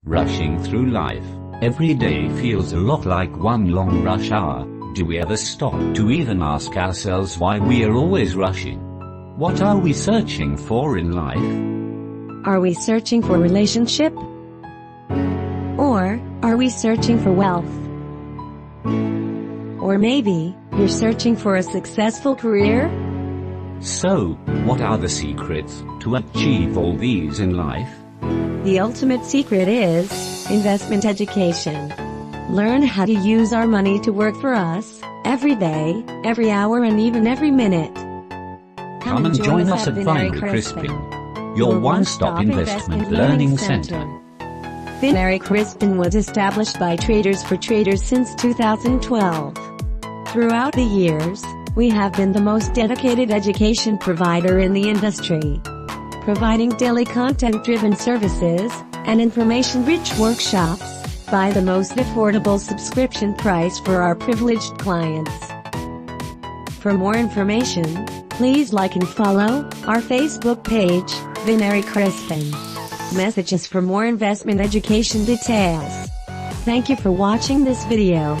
Rushing through life, every day feels a lot like one long rush hour. Do we ever stop to even ask ourselves why we are always rushing? What are we searching for in life? Are we searching for a relationship? Or are we searching for wealth? Or maybe you're searching for a successful career? So, what are the secrets to achieve all these in life? The ultimate secret is investment education. Learn how to use our money to work for us, every day, every hour and even every minute. Come and join us at Vinary Crispin, your one-stop investment learning center. Vinary Crispin was established by traders for traders since 2012. Throughout the years, we have been the most dedicated education provider in the industry, providing daily content-driven services and information-rich workshops by the most affordable subscription price for our privileged clients. For more information, please like and follow our Facebook page, Vinary Crispin. Message us for more investment education details. Thank you for watching this video.